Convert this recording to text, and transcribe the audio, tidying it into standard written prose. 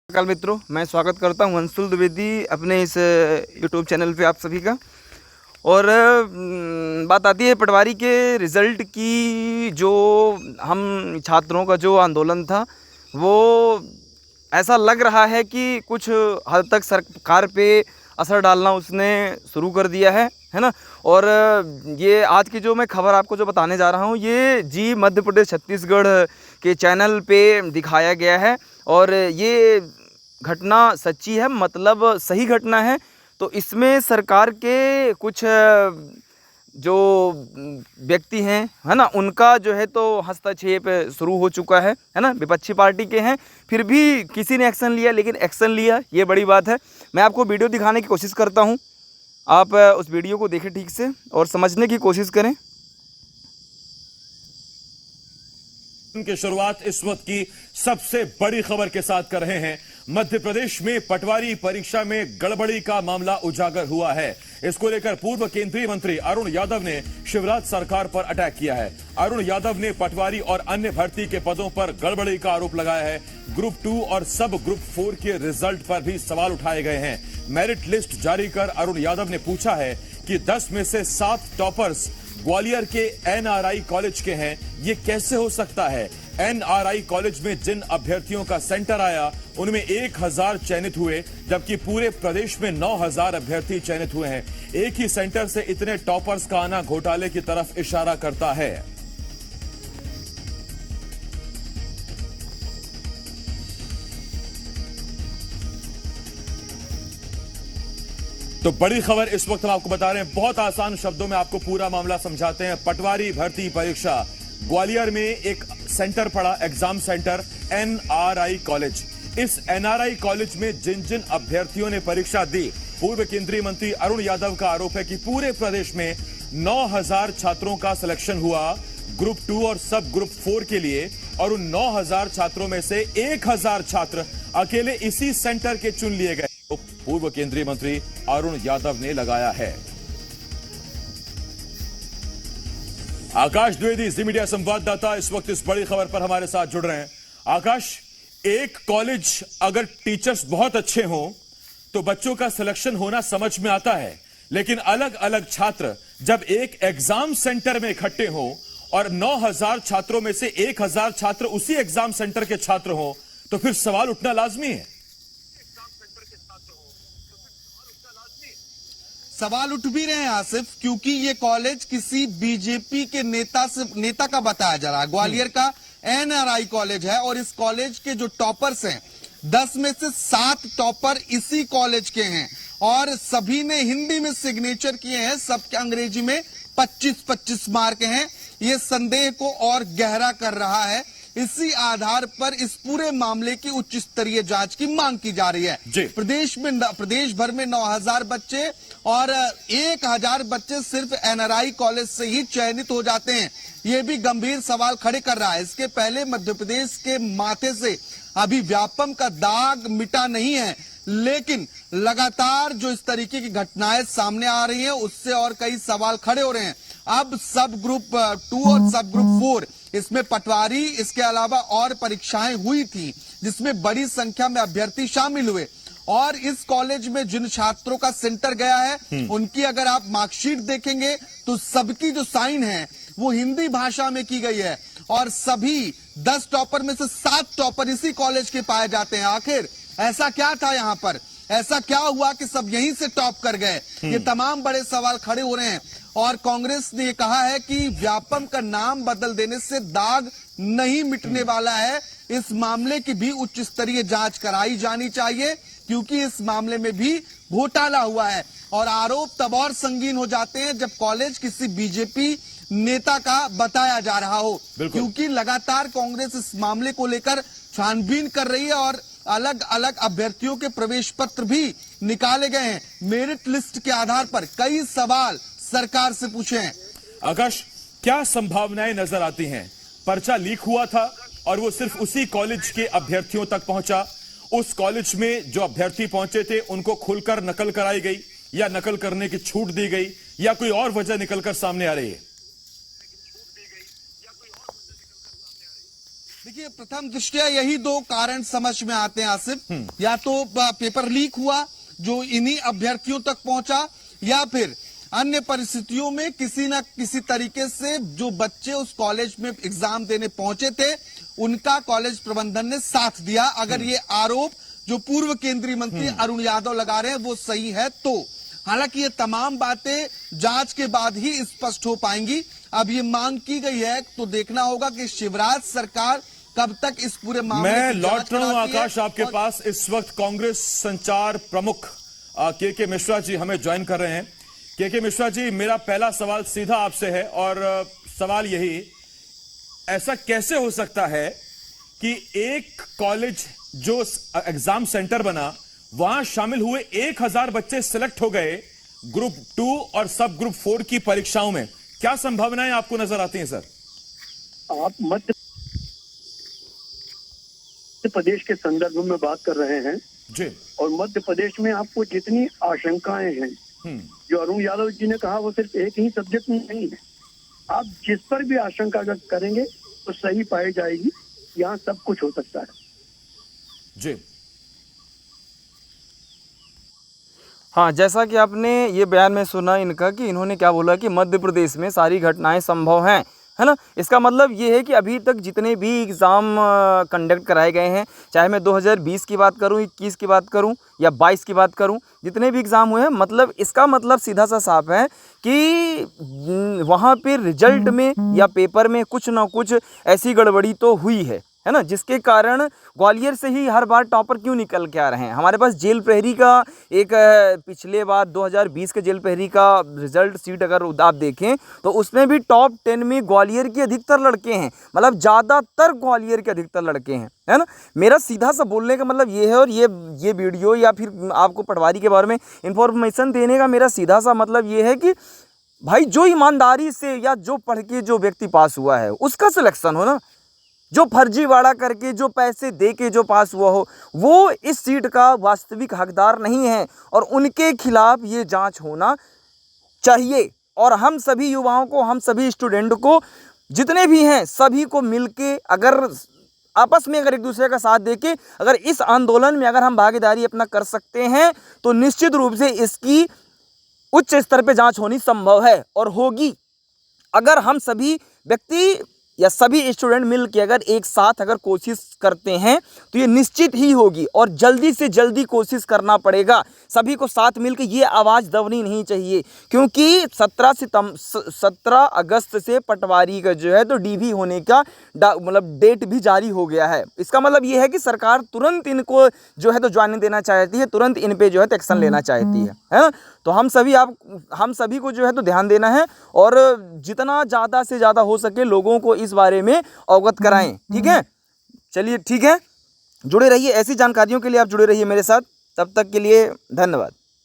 नमस्कार मित्रों, मैं स्वागत करता हूं अंशुल द्विवेदी अपने इस यूट्यूब चैनल पे आप सभी का। और बात आती है पटवारी के रिज़ल्ट की। जो हम छात्रों का जो आंदोलन था, वो ऐसा लग रहा है कि कुछ हद तक सरकार पे असर डालना उसने शुरू कर दिया है ना। और ये आज की जो मैं खबर आपको जो बताने जा रहा हूँ, ये जी मध्य प्रदेश छत्तीसगढ़ के चैनल पे दिखाया गया है। और ये घटना सच्ची है, मतलब सही घटना है। तो इसमें सरकार के कुछ जो व्यक्ति हैं, है ना, उनका जो है तो हस्तक्षेप शुरू हो चुका है ना। विपक्षी पार्टी के हैं, फिर भी किसी ने एक्शन लिया, लेकिन एक्शन लिया, ये बड़ी बात है। मैं आपको वीडियो दिखाने की कोशिश करता हूँ, आप उस वीडियो को देखें ठीक से और समझने की कोशिश करें। की शुरुआत इस वक्त की सबसे बड़ी खबर के साथ कर रहे हैं। मध्य प्रदेश में पटवारी परीक्षा में गड़बड़ी का मामला उजागर हुआ है। इसको लेकर पूर्व केंद्रीय मंत्री अरुण यादव ने शिवराज सरकार पर अटैक किया है। अरुण यादव ने पटवारी और अन्य भर्ती के पदों पर गड़बड़ी का आरोप लगाया है। ग्रुप 2 और सब ग्रुप 4 के रिजल्ट पर भी सवाल उठाए गए हैं। मेरिट लिस्ट जारी कर अरुण यादव ने पूछा है कि 10 में से 7 टॉपर्स ग्वालियर के एनआरआई कॉलेज के हैं, ये कैसे हो सकता है। एनआरआई कॉलेज में जिन अभ्यर्थियों का सेंटर आया, उनमें 1000 चयनित हुए, जबकि पूरे प्रदेश में 9000 अभ्यर्थी चयनित हुए हैं। एक ही सेंटर से इतने टॉपर्स का आना घोटाले की तरफ इशारा करता है। तो बड़ी खबर इस वक्त हम आपको बता रहे हैं, बहुत आसान शब्दों में आपको पूरा मामला समझाते हैं। पटवारी भर्ती परीक्षा ग्वालियर में एक सेंटर पड़ा, एग्जाम सेंटर एनआरआई कॉलेज। इस एनआरआई कॉलेज में जिन जिन अभ्यर्थियों ने परीक्षा दी, पूर्व केंद्रीय मंत्री अरुण यादव का आरोप है कि पूरे प्रदेश में 9000 छात्रों का सिलेक्शन हुआ ग्रुप 2 और सब ग्रुप 4 के लिए, और उन 9000 छात्रों में से 1000 छात्र अकेले इसी सेंटर के चुन लिए गए। पूर्व केंद्रीय मंत्री अरुण यादव ने लगाया है। आकाश द्विवेदी, जी मीडिया संवाददाता, इस वक्त इस बड़ी खबर पर हमारे साथ जुड़ रहे हैं। आकाश, एक कॉलेज अगर टीचर्स बहुत अच्छे हों तो बच्चों का सिलेक्शन होना समझ में आता है, लेकिन अलग अलग छात्र जब एक एग्जाम सेंटर में इकट्ठे हों और 9000 छात्रों में से 1000 छात्र उसी एग्जाम सेंटर के छात्र हों, तो फिर सवाल उठना लाजमी है। सवाल उठ भी रहे हैं आसिफ, क्योंकि ये कॉलेज किसी बीजेपी के नेता का बताया जा रहा है। ग्वालियर का एनआरआई कॉलेज है और इस कॉलेज के जो टॉपर्स हैं, 10 में से 7 टॉपर इसी कॉलेज के हैं और सभी ने हिंदी में सिग्नेचर किए हैं, सबके अंग्रेजी में 25-25 मार्क हैं। ये संदेह को और गहरा कर रहा है। इसी आधार पर इस पूरे मामले की उच्च स्तरीय जांच की मांग की जा रही है। प्रदेश भर में 9000 बच्चे और 1000 बच्चे सिर्फ एनआरआई कॉलेज से ही चयनित हो जाते हैं, ये भी गंभीर सवाल खड़े कर रहा है। इसके पहले मध्य प्रदेश के माथे से अभी व्यापम का दाग मिटा नहीं है, लेकिन लगातार जो इस तरीके की घटनाएं सामने आ रही हैं, उससे और कई सवाल खड़े हो रहे हैं। अब सब ग्रुप 2 और सब ग्रुप 4, इसमें पटवारी, इसके अलावा और परीक्षाएं हुई थी जिसमें बड़ी संख्या में अभ्यर्थी शामिल हुए। और इस कॉलेज में जिन छात्रों का सेंटर गया है, उनकी अगर आप मार्कशीट देखेंगे तो सबकी जो साइन है वो हिंदी भाषा में की गई है और सभी 10 टॉपर में से 7 टॉपर इसी कॉलेज के पाए जाते हैं। आखिर ऐसा क्या था यहाँ पर, ऐसा क्या हुआ कि सब यहीं से टॉप कर गए? ये तमाम बड़े सवाल खड़े हो रहे हैं और कांग्रेस ने ये कहा है कि व्यापम का नाम बदल देने से दाग नहीं मिटने वाला है। इस मामले की भी उच्च स्तरीय जांच कराई जानी चाहिए, क्योंकि इस मामले में भी घोटाला हुआ है और आरोप तब और संगीन हो जाते हैं जब कॉलेज किसी बीजेपी नेता का बताया जा रहा हो, क्योंकि लगातार कांग्रेस इस मामले को लेकर छानबीन कर रही है और अलग अलग अभ्यर्थियों के प्रवेश पत्र भी निकाले गए हैं। मेरिट लिस्ट के आधार पर कई सवाल सरकार से पूछे हैं। आकाश, क्या संभावनाएं नजर आती हैं? पर्चा लीक हुआ था और वो सिर्फ उसी कॉलेज के अभ्यर्थियों तक पहुंचा। उस कॉलेज में जो अभ्यर्थी पहुंचे थे उनको खुलकर नकल कराई गई या नकल करने की छूट दी गई, या कोई और वजह निकलकर सामने आ रही है? देखिए, प्रथम दृष्टया यही दो कारण समझ में आते हैं आसिफ। या तो पेपर लीक हुआ जो इन्हीं अभ्यर्थियों तक पहुंचा, या फिर अन्य परिस्थितियों में किसी न किसी तरीके से जो बच्चे उस कॉलेज में एग्जाम देने पहुंचे थे उनका कॉलेज प्रबंधन ने साथ दिया। अगर ये आरोप जो पूर्व केंद्रीय मंत्री अरुण यादव लगा रहे हैं वो सही है तो। हालांकि ये तमाम बातें जांच के बाद ही स्पष्ट हो पाएंगी। अब ये मांग की गई है तो देखना होगा कि शिवराज सरकार कब तक इस पूरे मामले मैं की लौट जांच रहा हूं कराती है। आकाश आपके पास। इस वक्त कांग्रेस संचार प्रमुख के मिश्रा जी हमें ज्वाइन कर रहे हैं। के मिश्रा जी, मेरा पहला सवाल सीधा आपसे है और सवाल यही, ऐसा कैसे हो सकता है कि एक कॉलेज जो एग्जाम सेंटर बना वहां शामिल हुए 1000 बच्चे सिलेक्ट हो गए ग्रुप 2 और सब ग्रुप 4 की परीक्षाओं में? क्या संभावनाएं आपको नजर आती हैं सर? आप मध्य प्रदेश के संदर्भ में बात कर रहे हैं जी। और मध्य प्रदेश में आपको जितनी आशंकाएं हैं, जो अरुण यादव जी ने कहा वो सिर्फ एक ही सब्जेक्ट में नहीं है। आप जिस पर भी आशंका व्यक्त करेंगे तो सही पाई जाएगी। यहाँ सब कुछ हो सकता है जी। हाँ, जैसा कि आपने ये बयान में सुना इनका कि इन्होंने क्या बोला कि मध्य प्रदेश में सारी घटनाएं संभव हैं, है ना। इसका मतलब ये है कि अभी तक जितने भी एग्ज़ाम कंडक्ट कराए गए हैं, चाहे मैं 2020 की बात करूं, 21 की बात करूं या 22 की बात करूं, जितने भी एग्ज़ाम हुए हैं, मतलब इसका मतलब सीधा सा साफ है कि वहाँ पे रिजल्ट में या पेपर में कुछ ना कुछ ऐसी गड़बड़ी तो हुई है ना, जिसके कारण ग्वालियर से ही हर बार टॉपर क्यों निकल के आ रहे हैं। हमारे पास जेल प्रहरी का एक पिछले बार 2020 के जेल प्रहरी का रिजल्ट सीट अगर आप देखें तो उसमें भी टॉप 10 में ग्वालियर के अधिकतर लड़के हैं, मतलब ज़्यादातर ग्वालियर के अधिकतर लड़के हैं, है ना। मेरा सीधा सा बोलने का मतलब ये है, और ये वीडियो या फिर आपको पटवारी के बारे में इंफॉर्मेशन देने का मेरा सीधा सा मतलब ये है कि भाई जो ईमानदारी से या जो पढ़ के जो व्यक्ति पास हुआ है उसका सिलेक्शन हो ना। जो फर्जीवाड़ा करके, जो पैसे दे के जो पास हुआ हो, वो इस सीट का वास्तविक हकदार नहीं है और उनके खिलाफ ये जांच होना चाहिए। और हम सभी युवाओं को, हम सभी स्टूडेंट को, जितने भी हैं सभी को मिलके अगर आपस में अगर एक दूसरे का साथ देके अगर इस आंदोलन में अगर हम भागीदारी अपना कर सकते हैं तो निश्चित रूप से इसकी उच्च स्तर पे जांच होनी संभव है और होगी। अगर हम सभी व्यक्ति या सभी स्टूडेंट मिल के अगर एक साथ अगर कोशिश करते हैं तो ये निश्चित ही होगी और जल्दी से जल्दी कोशिश करना पड़ेगा। सभी को साथ मिल के ये आवाज़ दबनी नहीं चाहिए, क्योंकि 17 अगस्त से पटवारी का जो है तो डीवी होने का मतलब डेट भी जारी हो गया है। इसका मतलब ये है कि सरकार तुरंत इनको जो है तो ज्वाइनिंग देना चाहती है, तुरंत इन पे जो है तो एक्शन लेना चाहती है ना। तो हम सभी को जो है तो ध्यान देना है और जितना ज़्यादा से ज़्यादा हो सके लोगों को इस बारे में अवगत कराएं। ठीक है, चलिए ठीक है, जुड़े रहिए, ऐसी जानकारियों के लिए आप जुड़े रहिए मेरे साथ। तब तक के लिए धन्यवाद।